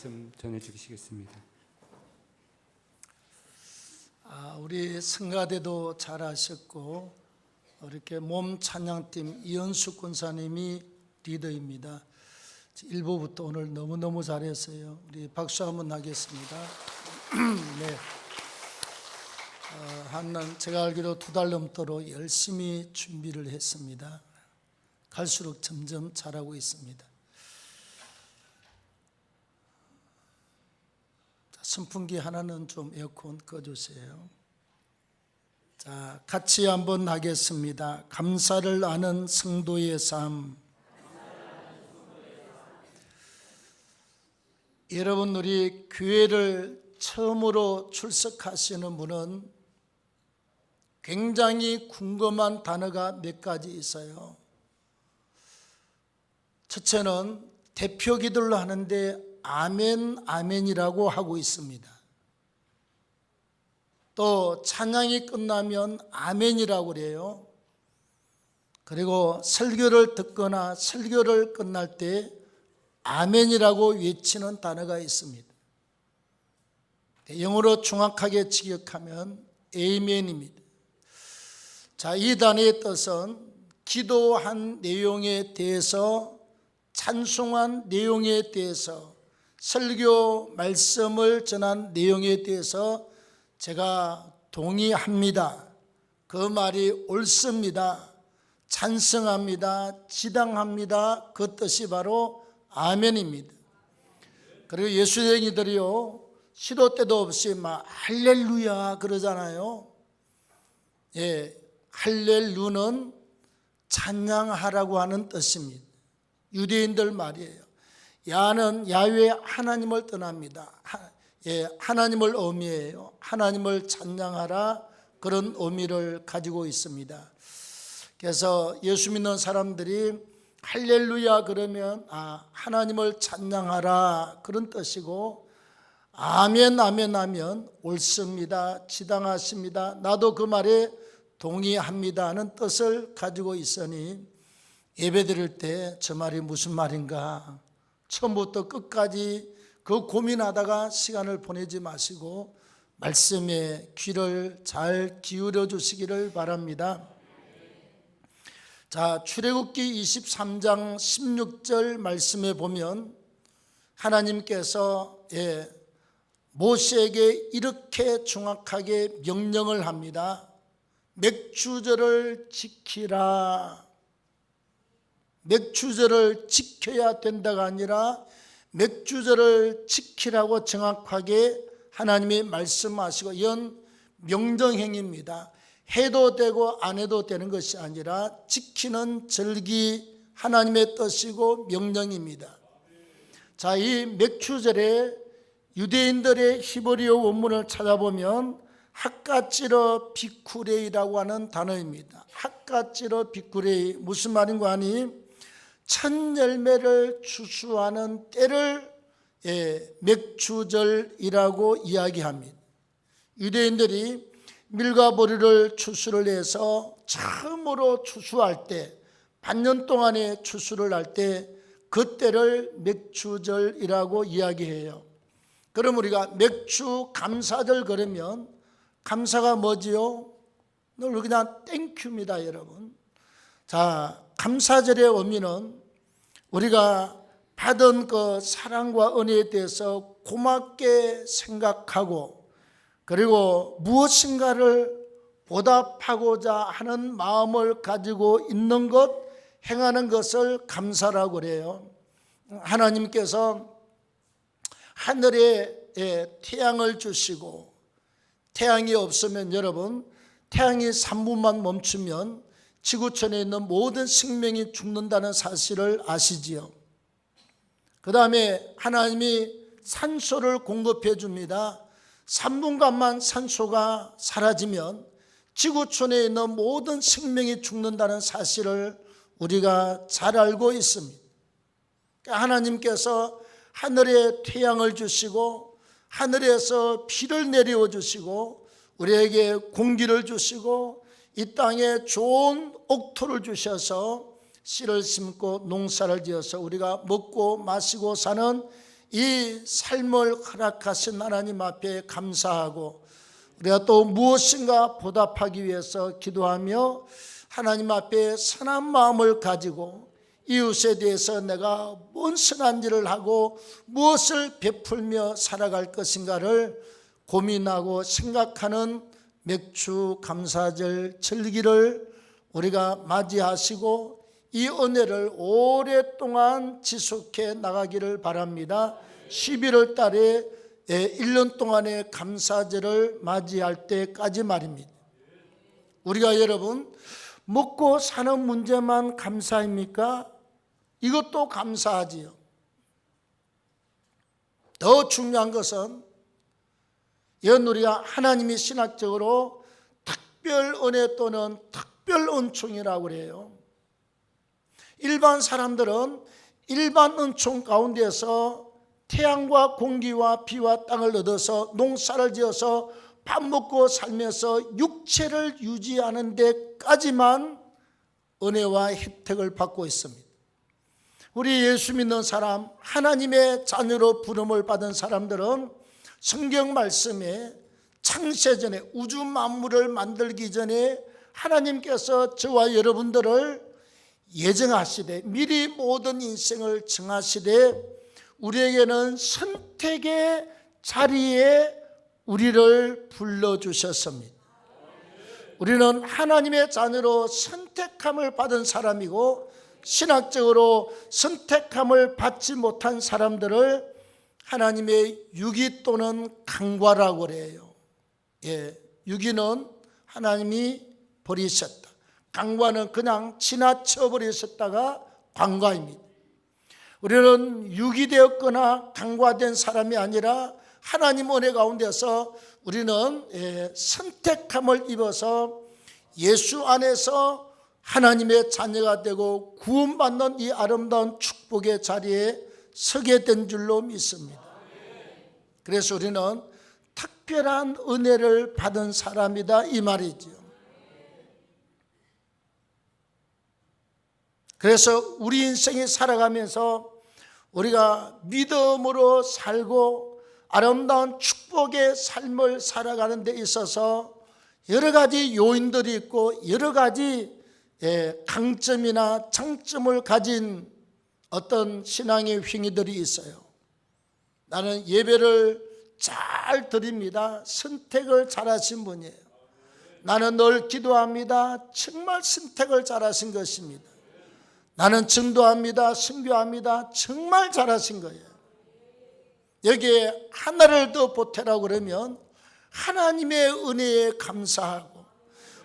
말씀 전해 주시겠습니다. 우리 성가대도 잘하셨고 이렇게 몸 찬양팀 이현숙 군사님이 리더입니다. 1부부터 오늘 너무너무 잘했어요. 우리 박수 한번 하겠습니다. 네. 제가 알기로 2달 넘도록 열심히 준비를 했습니다. 갈수록 점점 잘하고 있습니다. 선풍기 하나는 좀 에어컨 꺼주세요. 자, 같이 한번 하겠습니다. 감사를 아는 성도의 삶. 여러분, 우리 교회를 처음으로 출석하시는 분은 굉장히 궁금한 단어가 몇 가지 있어요. 첫째는 대표 기도를 하는데 아멘, 아멘이라고 하고 있습니다. 또 찬양이 끝나면 아멘이라고 그래요. 그리고 설교를 듣거나 설교를 끝날 때 아멘이라고 외치는 단어가 있습니다. 영어로 정확하게 직역하면 아멘입니다. 자, 이 단어의 뜻은 기도한 내용에 대해서, 찬송한 내용에 대해서, 설교 말씀을 전한 내용에 대해서 제가 동의합니다. 그 말이 옳습니다. 찬성합니다. 지당합니다. 그 뜻이 바로 아멘입니다. 그리고 예수쟁이들이요, 시도 때도 없이 막 할렐루야 그러잖아요. 예, 할렐루는 찬양하라고 하는 뜻입니다. 유대인들 말이에요. 야는 야훼 하나님을 떠납니다. 하나님을 의미해요. 하나님을 찬양하라, 그런 의미를 가지고 있습니다. 그래서 예수 믿는 사람들이 할렐루야 그러면 하나님을 찬양하라 그런 뜻이고, 아멘 아멘 하면 옳습니다, 지당하십니다, 나도 그 말에 동의합니다 하는 뜻을 가지고 있으니 예배 드릴 때 저 말이 무슨 말인가 처음부터 끝까지 그 고민하다가 시간을 보내지 마시고 말씀에 귀를 잘 기울여 주시기를 바랍니다. 자, 출애굽기 23장 16절 말씀에 보면 하나님께서 모세에게 이렇게 정확하게 명령을 합니다. 맥주절을 지키라. 맥주절을 지켜야 된다가 아니라 맥주절을 지키라고 정확하게 하나님이 말씀하시고, 이건 명령행위입니다. 해도 되고 안 해도 되는 것이 아니라 지키는 절기 하나님의 뜻이고 명령입니다. 자, 이 맥주절에 유대인들의 히브리어 원문을 찾아보면 핫가찌러 비쿠레이라고 하는 단어입니다. 핫가찌러 비쿠레이, 무슨 말인가 하니 첫 열매를 추수하는 때를 맥주절이라고 이야기합니다. 유대인들이 밀과 보리를 추수를 해서 처음으로 추수할 때, 반년 동안의 추수를 할 때 그 때를 맥주절이라고 이야기해요. 그럼 우리가 맥주 감사절 그러면 감사가 뭐지요? 늘 그냥 땡큐입니다, 여러분. 자, 감사절의 의미는 우리가 받은 그 사랑과 은혜에 대해서 고맙게 생각하고, 그리고 무엇인가를 보답하고자 하는 마음을 가지고 있는 것, 행하는 것을 감사라고 그래요. 하나님께서 하늘에 태양을 주시고, 태양이 없으면 여러분, 태양이 3분만 멈추면 지구촌에 있는 모든 생명이 죽는다는 사실을 아시지요? 그 다음에 하나님이 산소를 공급해 줍니다. 3분간만 산소가 사라지면 지구촌에 있는 모든 생명이 죽는다는 사실을 우리가 잘 알고 있습니다. 하나님께서 하늘에 태양을 주시고 하늘에서 비를 내려 주시고 우리에게 공기를 주시고 이 땅에 좋은 옥토를 주셔서 씨를 심고 농사를 지어서 우리가 먹고 마시고 사는 이 삶을 허락하신 하나님 앞에 감사하고 우리가 또 무엇인가 보답하기 위해서 기도하며 하나님 앞에 선한 마음을 가지고 이웃에 대해서 내가 뭔 선한 일을 하고 무엇을 베풀며 살아갈 것인가를 고민하고 생각하는 맥주 감사절 절기를 우리가 맞이하시고 이 은혜를 오랫동안 지속해 나가기를 바랍니다. 11월 달에 1년 동안의 감사절을 맞이할 때까지 말입니다. 우리가 여러분 먹고 사는 문제만 감사입니까? 이것도 감사하지요. 더 중요한 것은 이건 우리가 하나님이 신학적으로 특별 은혜 또는 특별 은총이라고 그래요. 일반 사람들은 일반 은총 가운데서 태양과 공기와 비와 땅을 얻어서 농사를 지어서 밥 먹고 살면서 육체를 유지하는 데까지만 은혜와 혜택을 받고 있습니다. 우리 예수 믿는 사람, 하나님의 자녀로 부름을 받은 사람들은 성경 말씀에 창세전에 우주 만물을 만들기 전에 하나님께서 저와 여러분들을 예정하시되 미리 모든 인생을 정하시되 우리에게는 선택의 자리에 우리를 불러주셨습니다. 우리는 하나님의 자녀로 선택함을 받은 사람이고 신학적으로 선택함을 받지 못한 사람들을 하나님의 유기 또는 강과라고 그래요. 유기는 하나님이 버리셨다. 강과는 그냥 지나쳐 버리셨다가 강과입니다. 우리는 유기되었거나 강과된 사람이 아니라 하나님 은혜 가운데서 우리는 선택함을 입어서 예수 안에서 하나님의 자녀가 되고 구원받는 이 아름다운 축복의 자리에 서게 된 줄로 믿습니다. 그래서 우리는 특별한 은혜를 받은 사람이다 이 말이죠. 그래서 우리 인생이 살아가면서 우리가 믿음으로 살고 아름다운 축복의 삶을 살아가는 데 있어서 여러 가지 요인들이 있고 여러 가지 강점이나 장점을 가진 어떤 신앙의 횡의들이 있어요. 나는 예배를 잘 드립니다. 선택을 잘하신 분이에요. 나는 늘 기도합니다. 정말 선택을 잘하신 것입니다. 나는 전도합니다. 선교합니다. 정말 잘하신 거예요. 여기에 하나를 더 보태라고 그러면 하나님의 은혜에 감사하고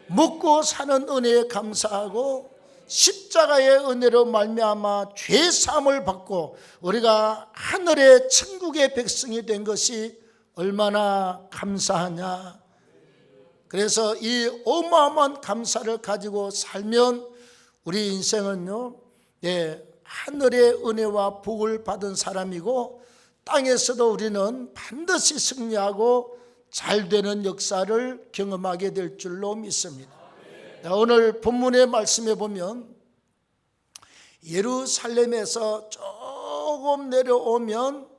먹고 사는 은혜에 감사하고 십자가의 은혜로 말미암아 죄 사함을 받고 우리가 하늘의 천국의 백성이 된 것이 얼마나 감사하냐. 그래서 이 어마어마한 감사를 가지고 살면 우리 인생은요, 하늘의 은혜와 복을 받은 사람이고 땅에서도 우리는 반드시 승리하고 잘 되는 역사를 경험하게 될 줄로 믿습니다. 오늘 본문의 말씀에 보면 예루살렘에서 조금 내려오면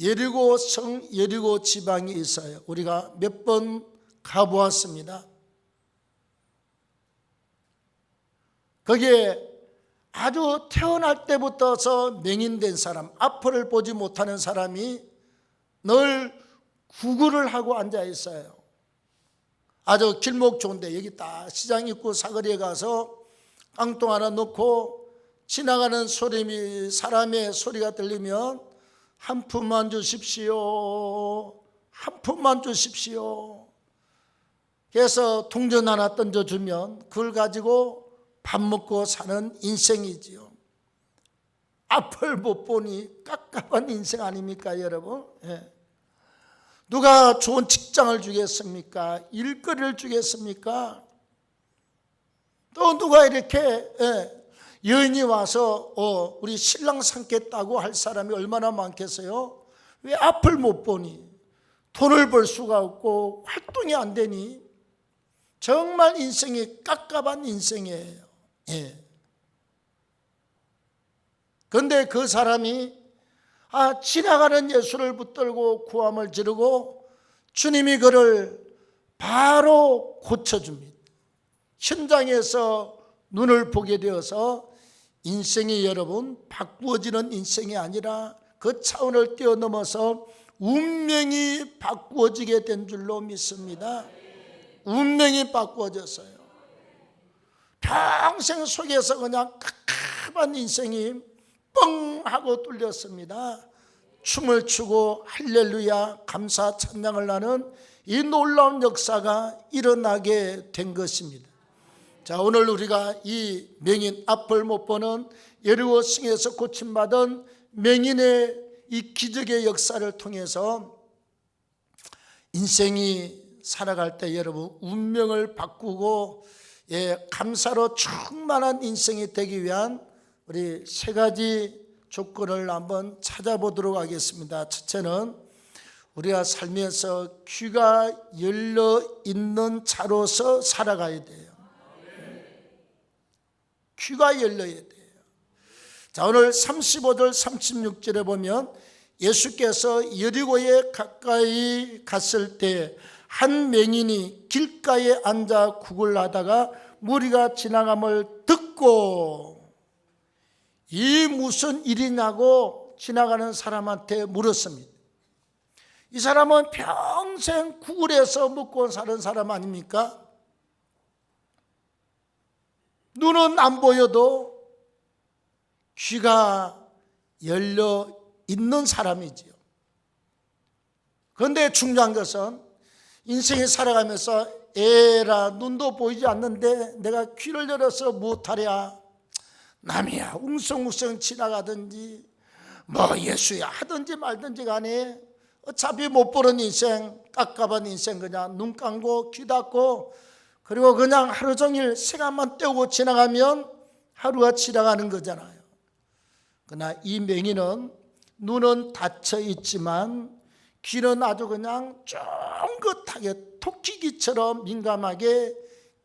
여리고 성, 여리고 지방이 있어요. 우리가 몇 번 가보았습니다. 거기에 아주 태어날 때부터서 맹인된 사람, 앞을 보지 못하는 사람이 늘 구걸을 하고 앉아 있어요. 아주 길목 좋은데 여기 딱 시장 입구 사거리에 가서 깡통 하나 놓고 지나가는 사람의 소리가 들리면 한 푼만 주십시오. 한 푼만 주십시오. 그래서 동전 하나 던져주면 그걸 가지고 밥 먹고 사는 인생이지요. 앞을 못 보니 깝깝한 인생 아닙니까 여러분? 누가 좋은 직장을 주겠습니까? 일거리를 주겠습니까? 또 누가 이렇게 여인이 와서 우리 신랑 삼겠다고 할 사람이 얼마나 많겠어요? 왜 앞을 못 보니? 돈을 벌 수가 없고 활동이 안 되니? 정말 인생이 깝깝한 인생이에요. 그런데 그 사람이 지나가는 예수를 붙들고 고함을 지르고 주님이 그를 바로 고쳐줍니다. 현장에서 눈을 보게 되어서 인생이 여러분 바꾸어지는 인생이 아니라 그 차원을 뛰어넘어서 운명이 바꾸어지게 된 줄로 믿습니다. 운명이 바꾸어졌어요. 평생 속에서 그냥 깝깝한 인생이 뻥 하고 뚫렸습니다. 춤을 추고 할렐루야 감사 찬양을 하는 이 놀라운 역사가 일어나게 된 것입니다. 자, 오늘 우리가 이 맹인 앞을 못 보는 여리고 성에서 고침받은 맹인의 이 기적의 역사를 통해서 인생이 살아갈 때 여러분 운명을 바꾸고 감사로 충만한 인생이 되기 위한 우리 세 가지 조건을 한번 찾아보도록 하겠습니다. 첫째는 우리가 살면서 귀가 열려 있는 자로서 살아가야 돼요. 귀가 열려야 돼요. 자, 오늘 35절 36절에 보면 예수께서 여리고에 가까이 갔을 때 한 맹인이 길가에 앉아 국을 하다가 무리가 지나감을 듣고 이 무슨 일이냐고 지나가는 사람한테 물었습니다. 이 사람은 평생 국을 해서 먹고 사는 사람 아닙니까? 눈은 안 보여도 귀가 열려 있는 사람이지요. 그런데 중요한 것은 인생에 살아가면서 에라 눈도 보이지 않는데 내가 귀를 열어서 무엇하랴. 남이야 웅성웅성 지나가든지 뭐 예수야 하든지 말든지 간에 어차피 못 보는 인생, 깝깝한 인생 그냥 눈 감고 귀 닫고 그리고 그냥 하루 종일 시간만 때우고 지나가면 하루가 지나가는 거잖아요. 그러나 이 맹인은 눈은 닫혀 있지만 귀는 아주 그냥 쫑긋하게 토끼귀처럼 민감하게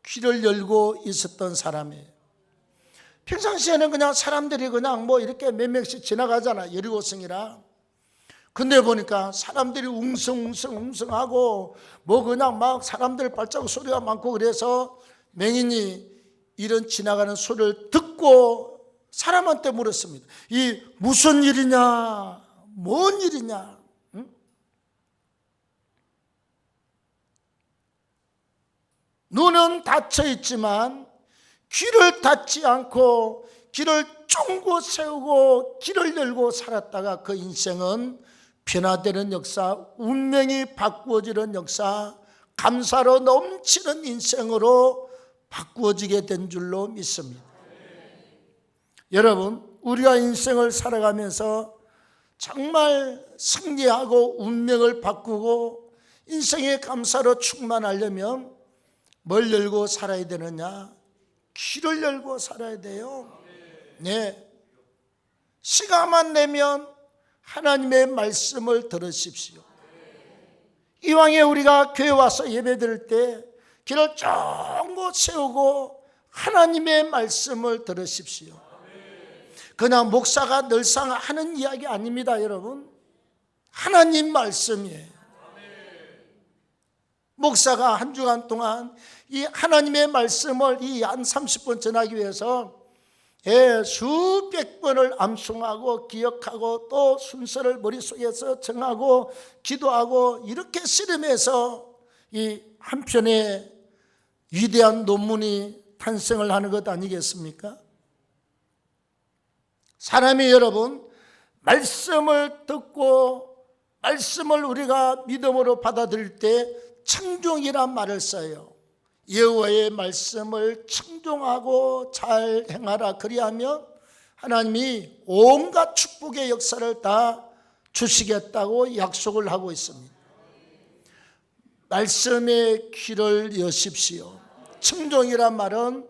귀를 열고 있었던 사람이에요. 평상시에는 그냥 사람들이 그냥 뭐 이렇게 몇 명씩 지나가잖아. 여리고성이라. 근데 보니까 사람들이 웅성웅성하고 뭐 그냥 막 사람들 발자국 소리가 많고 그래서 맹인이 이런 지나가는 소리를 듣고 사람한테 물었습니다. 이 무슨 일이냐? 뭔 일이냐? 응? 눈은 닫혀 있지만 귀를 닫지 않고 귀를 쫑긋 세우고 귀를 열고 살았다가 그 인생은 변화되는 역사, 운명이 바꾸어지는 역사, 감사로 넘치는 인생으로 바꾸어지게 된 줄로 믿습니다. 여러분, 우리가 인생을 살아가면서 정말 승리하고 운명을 바꾸고 인생의 감사로 충만하려면 뭘 열고 살아야 되느냐? 귀를 열고 살아야 돼요. 네. 시간만 내면 하나님의 말씀을 들으십시오. 이왕에 우리가 교회 와서 예배 드릴 때 귀를 쫑긋 세우고 하나님의 말씀을 들으십시오. 그냥 목사가 늘상 하는 이야기 아닙니다, 여러분. 하나님 말씀이에요. 목사가 한 주간 동안 이 하나님의 말씀을 이 한 30분 전하기 위해서 수백 번을 암송하고 기억하고 또 순서를 머릿속에서 정하고 기도하고 이렇게 씨름해서 이 한 편의 위대한 논문이 탄생을 하는 것 아니겠습니까? 사람이 여러분 말씀을 듣고 말씀을 우리가 믿음으로 받아들일 때 청종이란 말을 써요. 여호와의 말씀을 청종하고 잘 행하라. 그리하면 하나님이 온갖 축복의 역사를 다 주시겠다고 약속을 하고 있습니다. 말씀의 귀를 여십시오. 청종이란 말은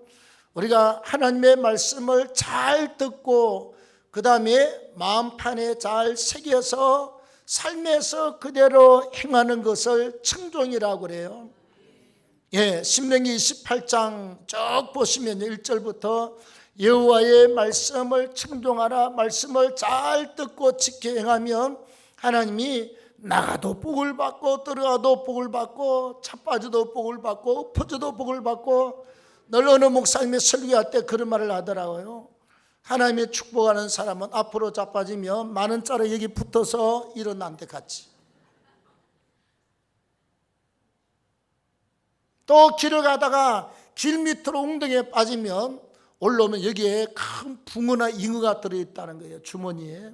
우리가 하나님의 말씀을 잘 듣고 그 다음에 마음판에 잘 새겨서 삶에서 그대로 행하는 것을 청종이라고 그래요. 신명기 28장 쭉 보시면 1절부터 여호와의 말씀을 청종하라. 말씀을 잘 듣고 지켜 행하면 하나님이 나가도 복을 받고 들어가도 복을 받고 자빠져도 복을 받고 엎어져도 복을 받고, 늘 어느 목사님이 설교할 때 그런 말을 하더라고요. 하나님의 축복하는 사람은 앞으로 자빠지면 많은 자로 여기 붙어서 일어난데 같이, 또 길을 가다가 길 밑으로 웅덩이에 빠지면 올라오면 여기에 큰 붕어나 잉어가 들어있다는 거예요, 주머니에.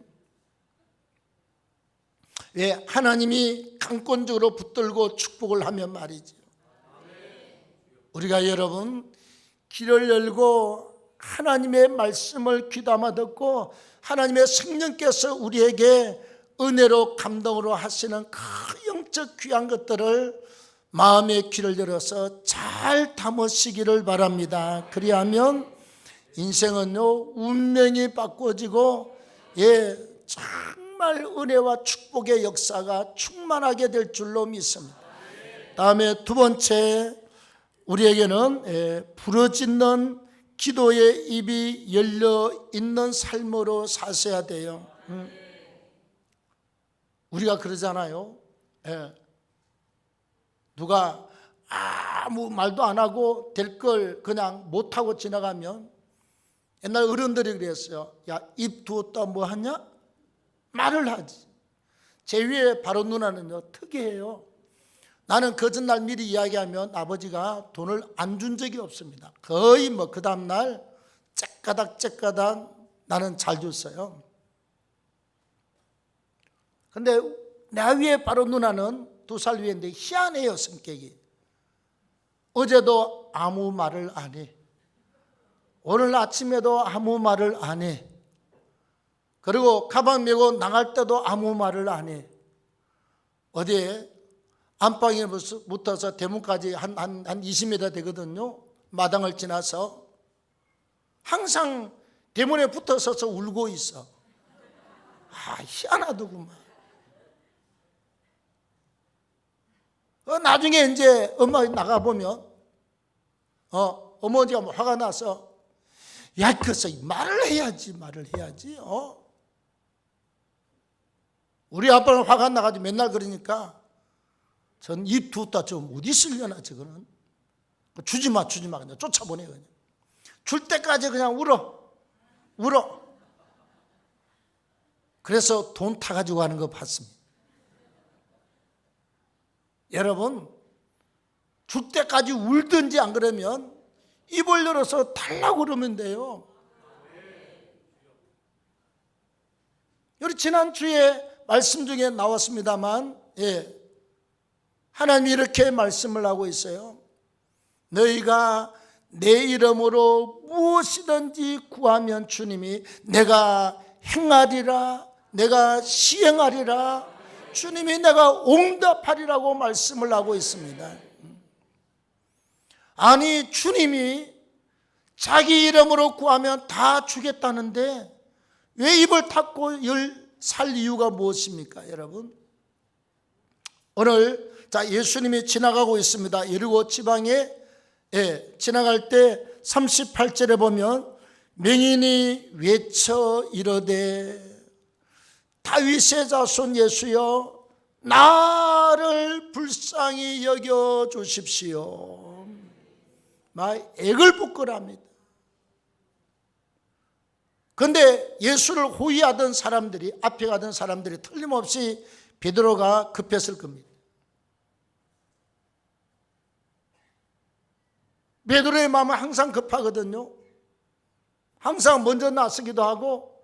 왜? 하나님이 강권적으로 붙들고 축복을 하면 말이죠. 우리가 여러분 길을 열고 하나님의 말씀을 귀담아 듣고 하나님의 성령께서 우리에게 은혜로 감동으로 하시는 그 영적 귀한 것들을 마음의 귀를 열어서 잘 담으시기를 바랍니다. 그리하면 인생은요 운명이 바꿔지고 정말 은혜와 축복의 역사가 충만하게 될 줄로 믿습니다. 다음에 두 번째, 우리에게는 부르짖는 기도의 입이 열려 있는 삶으로 사셔야 돼요. 우리가 그러잖아요. 누가 아무 말도 안 하고 될 걸 그냥 못하고 지나가면, 옛날 어른들이 그랬어요. 야, 입 두었다 뭐 하냐? 말을 하지. 제 위에 바로 누나는요 특이해요. 나는 거짓말 미리 이야기하면 아버지가 돈을 안 준 적이 없습니다. 거의 그 다음날 째까닥 나는 잘 줬어요. 근데 내 위에 바로 누나는 2살 위인데 희한해요, 성격이. 어제도 아무 말을 안 해. 오늘 아침에도 아무 말을 안 해. 그리고 가방 메고 나갈 때도 아무 말을 안 해. 어디에 안방에 붙어서 대문까지 한 20m 되거든요. 마당을 지나서 항상 대문에 붙어서서 울고 있어. 희한하더구만. 나중에 이제 엄마 나가보면 어머니가 화가 나서, 야, 그래서 말을 해야지. 우리 아빠는 화가 나가지고 맨날 그러니까 전 입 두었다 좀 어디 쓰려나 저거는. 주지마 그냥 쫓아보내. 그냥 줄 때까지 그냥 울어. 그래서 돈 타가지고 가는 거 봤습니다. 여러분 줄 때까지 울든지 안 그러면 입을 열어서 달라고 그러면 돼요. 우리 지난주에 말씀 중에 나왔습니다만, 하나님이 이렇게 말씀을 하고 있어요. 너희가 내 이름으로 무엇이든지 구하면 주님이 내가 행하리라, 내가 시행하리라, 주님이 내가 응답하리라고 말씀을 하고 있습니다. 아니, 주님이 자기 이름으로 구하면 다 주겠다는데 왜 입을 닫고 살 이유가 무엇입니까, 여러분? 오늘 예수님이 지나가고 있습니다. 여리고 지방에 지나갈 때 38절에 보면 맹인이 외쳐 이르되 다윗의 자손 예수여 나를 불쌍히 여겨 주십시오. 막 애걸복걸합니다. 그런데 예수를 호위하던 사람들이, 앞에 가던 사람들이 틀림없이 베드로가 급했을 겁니다. 베드로의 마음은 항상 급하거든요. 항상 먼저 나서기도 하고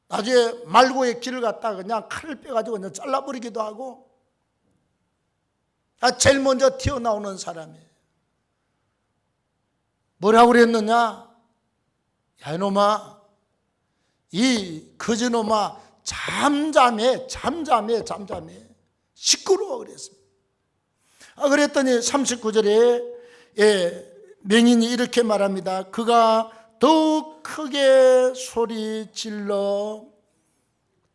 나중에 말고의 길을 갔다가 그냥 칼을 빼가지고 그냥 잘라버리기도 하고, 제일 먼저 튀어나오는 사람이에요. 뭐라고 그랬느냐? 야, 이놈아, 이 거지놈아, 잠잠해. 시끄러워 그랬습니다. 그랬더니 39절에 맹인이 이렇게 말합니다. 그가 더욱 크게 소리 질러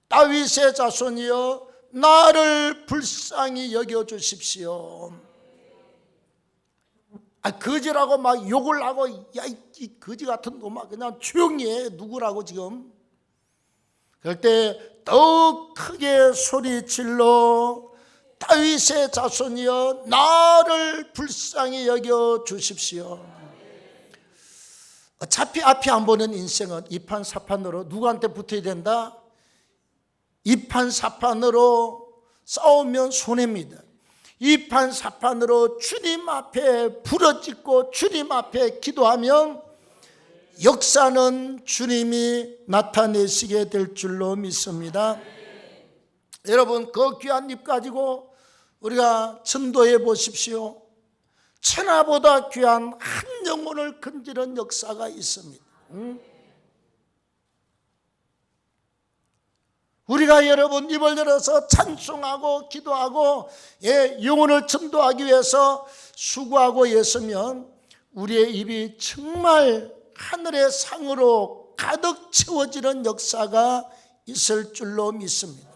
다윗의 자손이여 나를 불쌍히 여겨 주십시오. 거지라고 막 욕을 하고, 야, 이 거지 같은 놈아, 그냥 조용히 해. 누구라고 지금. 그럴 때 더욱 크게 소리질러 다윗의 자손이여 나를 불쌍히 여겨 주십시오. 어차피 앞이 안 보는 인생은 이판사판으로 누구한테 붙어야 된다? 이판사판으로 싸우면 손해입니다. 이판사판으로 주님 앞에 부르짖고 주님 앞에 기도하면 역사는 주님이 나타내시게 될 줄로 믿습니다. 여러분, 그 귀한 입 가지고 우리가 전도해 보십시오. 천하보다 귀한 한 영혼을 건지는 역사가 있습니다. 우리가 여러분 입을 열어서 찬송하고 기도하고 영혼을 전도하기 위해서 수고하고 애쓰면 우리의 입이 정말 하늘의 상으로 가득 채워지는 역사가 있을 줄로 믿습니다.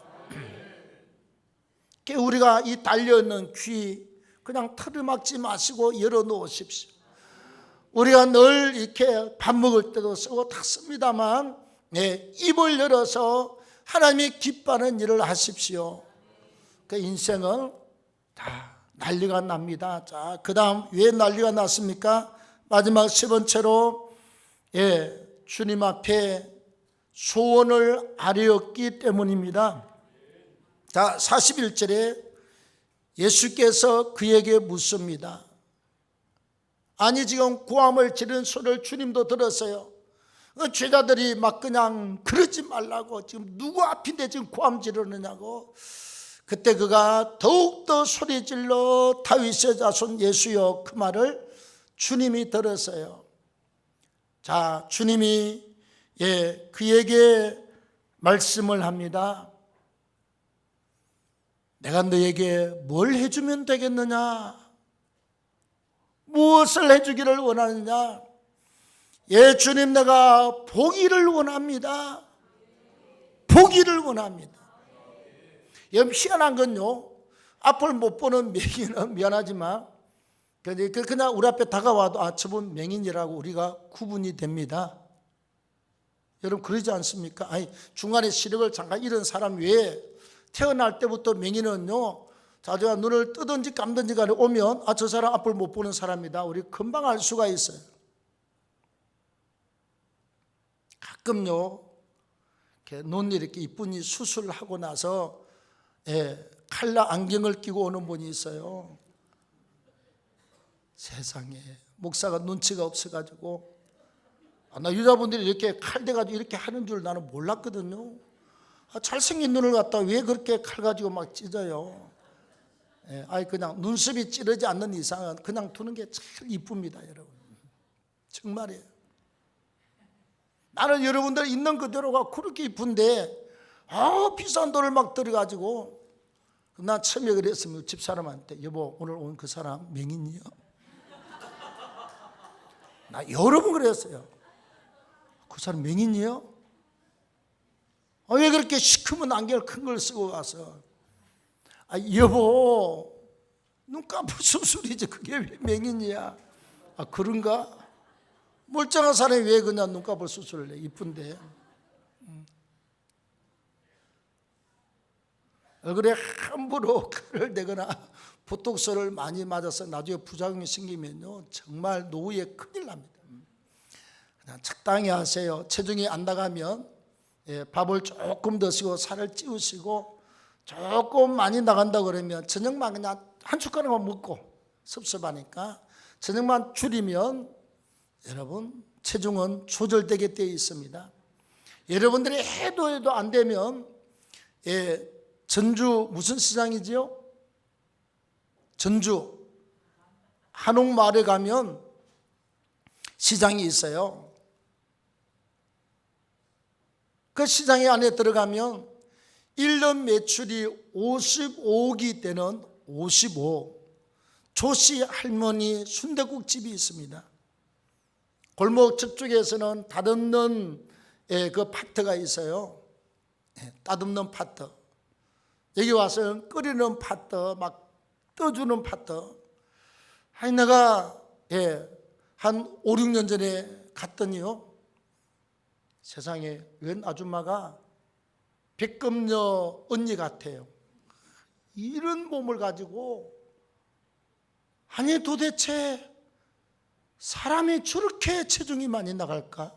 우리가 이 달려있는 귀 그냥 털을 막지 마시고 열어놓으십시오. 우리가 늘 이렇게 밥 먹을 때도 쓰고 다 씁니다만 입을 열어서 하나님이 기뻐하는 일을 하십시오. 그 인생은 다 난리가 납니다. 자, 그 다음 왜 난리가 났습니까? 마지막 세 번째로 주님 앞에 소원을 아뢰었기 때문입니다. 자, 41절에 예수께서 그에게 묻습니다. 아니, 지금 고함을 지르는 소리를 주님도 들었어요. 제자들이 막 그냥 그러지 말라고, 지금 누구 앞인데 지금 고함 지르느냐고. 그때 그가 더욱더 소리질러 다윗의 자손 예수여, 그 말을 주님이 들었어요. 자, 주님이 그에게 말씀을 합니다. 내가 너에게 뭘 해주면 되겠느냐? 무엇을 해주기를 원하느냐? 주님, 내가 보기를 원합니다. 보기를 원합니다. 여러분, 희한한 건요, 앞을 못 보는 맹인은 미안하지만 그냥 우리 앞에 다가와도 저분 맹인이라고 우리가 구분이 됩니다. 여러분, 그러지 않습니까? 아니, 중간에 시력을 잠깐 잃은 사람 외에 태어날 때부터 맹인은요, 자주가 눈을 뜨든지 감든지 간에 오면 저 사람 앞을 못 보는 사람이다, 우리 금방 알 수가 있어요. 가끔요, 눈 이렇게 이쁜이 수술하고 나서 칼라 안경을 끼고 오는 분이 있어요. 세상에, 목사가 눈치가 없어가지고, 나 여자분들이 이렇게 칼 대가지고 이렇게 하는 줄 나는 몰랐거든요. 잘생긴 눈을 갖다 왜 그렇게 칼 가지고 막 찢어요? 그냥 눈썹이 찌르지 않는 이상은 그냥 두는 게 참 이쁩니다, 여러분. 정말이에요. 나는 여러분들 있는 그대로가 그렇게 이쁜데 비싼 돈을 막 들여가지고, 나 처음에 그랬으면 집사람한테, 여보, 오늘 온 그 사람 맹인이요? 나 여러 번 그랬어요. 그 사람 맹인이요? 왜 그렇게 시커먼 안경을 큰 걸 쓰고 가서, 여보, 눈꺼풀 수술이지 그게 왜 맹인이야? 그런가? 멀쩡한 사람이 왜 그냥 눈꺼풀 수술을 해? 이쁜데. 얼굴에 함부로 칼을 대거나 보톡스를 많이 맞아서 나중에 부작용이 생기면요, 정말 노후에 큰일 납니다. 그냥 적당히 하세요. 체중이 안 나가면 밥을 조금 드시고 살을 찌우시고, 조금 많이 나간다 그러면 저녁만 그냥 한 숟가락만 먹고, 섭섭하니까 저녁만 줄이면 여러분 체중은 조절되게 되어 있습니다. 여러분들이 해도 안 되면 전주 무슨 시장이지요? 전주 한옥마을에 가면 시장이 있어요. 그 시장 안에 들어가면 1년 매출이 55억이 되는 55 조씨 할머니 순댓국집이 있습니다. 골목 저쪽에서는 따듬는 그 파트가 있어요. 따듬는 파트. 여기 와서 끓이는 파트, 막 떠주는 파트. 내가 한 5, 6년 전에 갔더니요, 세상에 웬 아줌마가 백금녀 언니 같아요. 이런 몸을 가지고, 아니 도대체 사람이 저렇게 체중이 많이 나갈까?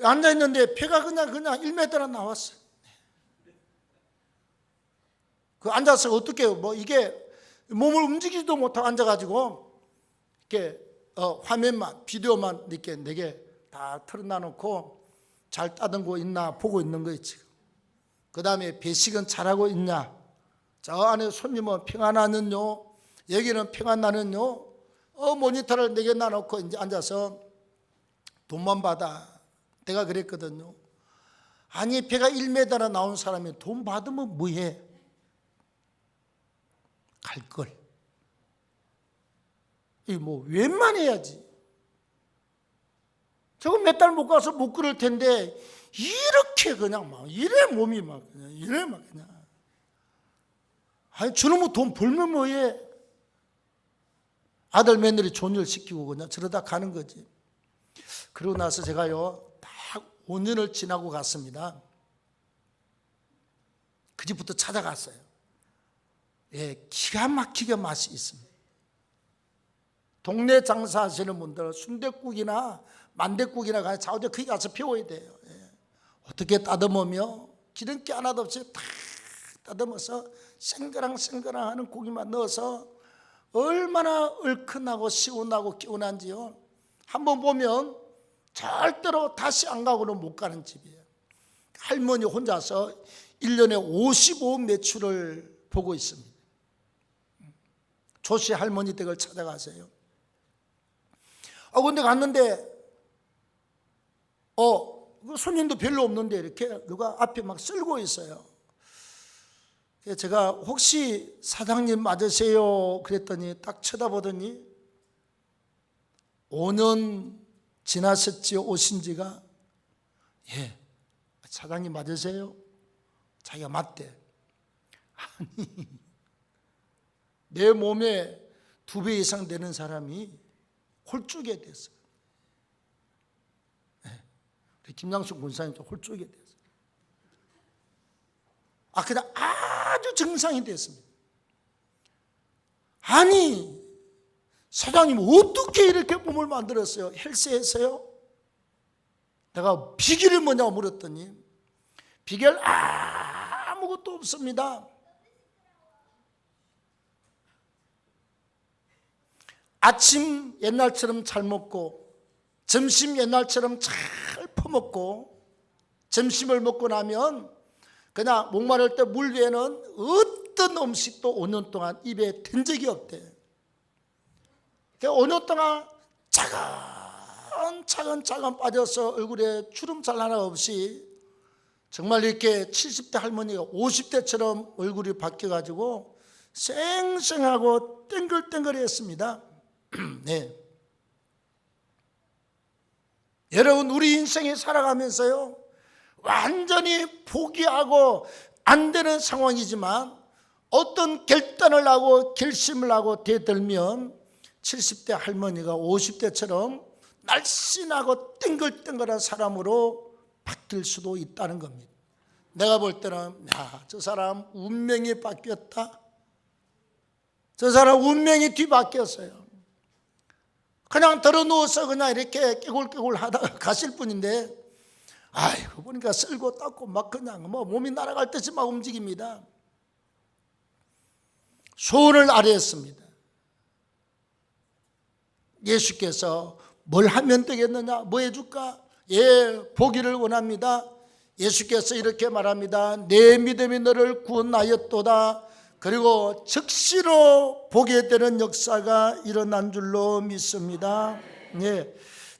앉아있는데 배가 그냥 1m나 나왔어요. 그 앉아서 어떻게 이게 몸을 움직이지도 못하고 앉아가지고 이렇게 화면만, 비디오만 이렇게 4개 다 틀어놔놓고 잘 따듬고 있나 보고 있는 거예요 지금. 그 다음에 배식은 잘하고 있냐, 저 안에 손님은 평안하는요, 여기는 평안나는요, 모니터를 4개 놔놓고 이제 앉아서 돈만 받아. 내가 그랬거든요. 아니 배가 1m나 나온 사람이 돈 받으면 뭐해? 갈걸. 이 웬만해야지. 저거 몇 달 못 가서 못 그럴 텐데 이렇게 그냥 이래 몸이 그냥 이래 그냥. 아니 저놈의 돈 벌면 뭐해? 아들 며느리 존열 시키고 그냥 저러다 가는 거지. 그러고 나서 제가요 딱 5년을 지나고 갔습니다. 그 집부터 찾아갔어요. 기가 막히게 맛이 있습니다. 동네 장사하시는 분들 순댓국이나 만댓국이나 가서 자우대 거기 가서 배워야 돼요. 어떻게 따듬으며 기름기 하나도 없이 탁 따듬어서 생그랑생그랑 하는 고기만 넣어서 얼마나 얼큰하고 시원하고 개운한지요. 한번 보면 절대로 다시 안 가고는 못 가는 집이에요. 할머니 혼자서 1년에 55 매출을 보고 있습니다. 조씨 할머니 댁을 찾아가세요. 근데 갔는데 손님도 별로 없는데 이렇게 누가 앞에 막 쓸고 있어요. 제가 혹시 사장님 맞으세요? 그랬더니 딱 쳐다보더니 5년 지나셨지요? 오신 지가? 예, 사장님 맞으세요? 자기가 맞대. 아니, 내 몸에 2배 이상 되는 사람이 홀쭉이 됐어요. 우리 김양숙 군사님 좀 홀쭉이 됐어요. 그냥 아주 정상이 됐습니다. 아니, 사장님 어떻게 이렇게 몸을 만들었어요? 헬스했어요? 내가 비결이 뭐냐고 물었더니 비결 아무것도 없습니다. 아침 옛날처럼 잘 먹고 점심 옛날처럼 잘 퍼먹고 점심을 먹고 나면 그냥 목마를 때 물 외에는 어떤 음식도 5년 동안 입에 든 적이 없대. 5년 동안 차근차근 빠져서 얼굴에 주름살 하나 없이 정말 이렇게 70대 할머니가 50대처럼 얼굴이 바뀌어가지고 쌩쌩하고 땡글땡글했습니다. 네. 여러분, 우리 인생에 살아가면서요 완전히 포기하고 안 되는 상황이지만 어떤 결단을 하고 결심을 하고 대들면 70대 할머니가 50대처럼 날씬하고 땡글땡글한 사람으로 바뀔 수도 있다는 겁니다. 내가 볼 때는 저 사람 운명이 바뀌었다. 저 사람 운명이 뒤바뀌었어요. 그냥 들어 누워서 그냥 이렇게 깨굴깨굴 하다가 가실 뿐인데 아이고 보니까 쓸고 닦고 막 그냥 몸이 날아갈 듯이 막 움직입니다. 소원을 아뢰었습니다. 예수께서 뭘 하면 되겠느냐? 뭐 해줄까? 보기를 원합니다. 예수께서 이렇게 말합니다. 내 믿음이 너를 구원하였도다. 그리고 즉시로 보게 되는 역사가 일어난 줄로 믿습니다.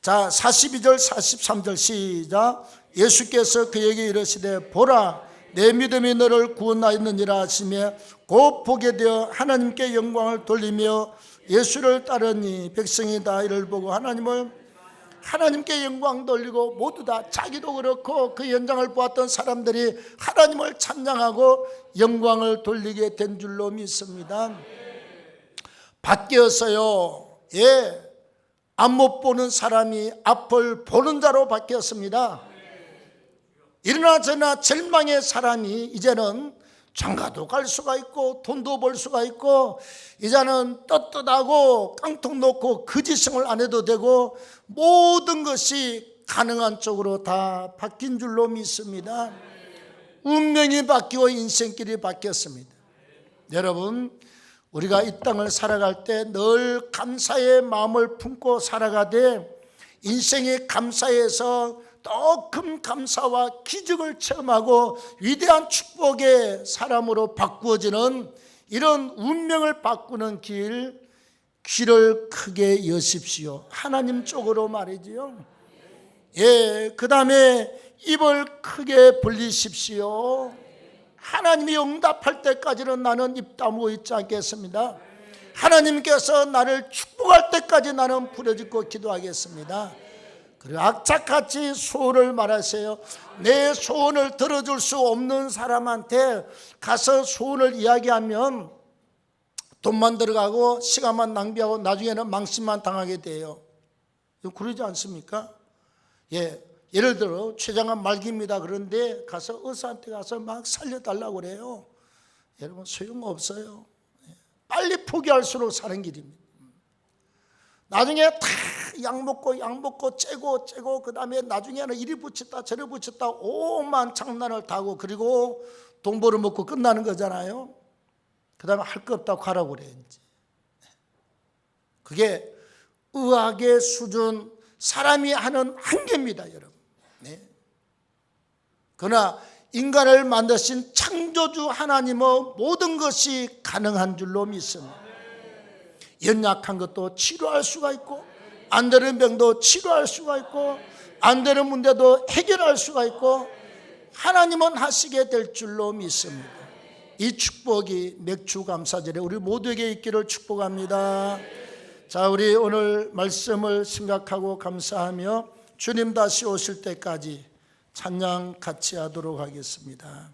자, 42절 43절 시작. 예수께서 그에게 이르시되 보라 내 믿음이 너를 구원하였느니라 하시며 곧 보게 되어 하나님께 영광을 돌리며 예수를 따르니 백성이 다 이를 보고 하나님께 영광 돌리고 모두 다 자기도 그렇고 그 현장을 보았던 사람들이 하나님을 찬양하고 영광을 돌리게 된 줄로 믿습니다. 바뀌었어요. 예, 앞 못 보는 사람이 앞을 보는 자로 바뀌었습니다. 이러나 저러나 절망의 사람이 이제는 장가도 갈 수가 있고 돈도 벌 수가 있고 이제는 떳떳하고 깡통 놓고 거짓성을 안 해도 되고 모든 것이 가능한 쪽으로 다 바뀐 줄로 믿습니다. 운명이 바뀌고 인생길이 바뀌었습니다. 여러분, 우리가 이 땅을 살아갈 때 늘 감사의 마음을 품고 살아가되 인생의 감사에서 더 큰 감사와 기적을 체험하고 위대한 축복의 사람으로 바꾸어지는 이런 운명을 바꾸는 귀를 크게 여십시오. 하나님 쪽으로 말이지요. 예, 그 다음에 입을 크게 벌리십시오. 하나님이 응답할 때까지는 나는 입 다물고 있지 않겠습니다. 하나님께서 나를 축복할 때까지 나는 부르짖고 기도하겠습니다. 그리고 악착같이 소원을 말하세요. 내 소원을 들어줄 수 없는 사람한테 가서 소원을 이야기하면 돈만 들어가고 시간만 낭비하고 나중에는 망신만 당하게 돼요. 그러지 않습니까? 예, 예를 들어 췌장암 말기입니다. 그런데 가서 의사한테 가서 막 살려달라고 그래요. 여러분, 소용없어요. 빨리 포기할수록 사는 길입니다. 나중에 다 약 먹고 째고 그 다음에 나중에는 이리 붙였다 저리 붙였다 오만 장난을 다 하고 그리고 돈 벌어먹고 끝나는 거잖아요. 그 다음에 할 거 없다고 가라고 그래. 이제 그게 의학의 수준, 사람이 하는 한계입니다, 여러분. 네. 그러나 인간을 만드신 창조주 하나님의 모든 것이 가능한 줄로 믿습니다. 연약한 것도 치료할 수가 있고 안 되는 병도 치료할 수가 있고 안 되는 문제도 해결할 수가 있고 하나님은 하시게 될 줄로 믿습니다. 이 축복이 맥주감사절에 우리 모두에게 있기를 축복합니다. 자, 우리 오늘 말씀을 생각하고 감사하며 주님 다시 오실 때까지 찬양 같이 하도록 하겠습니다.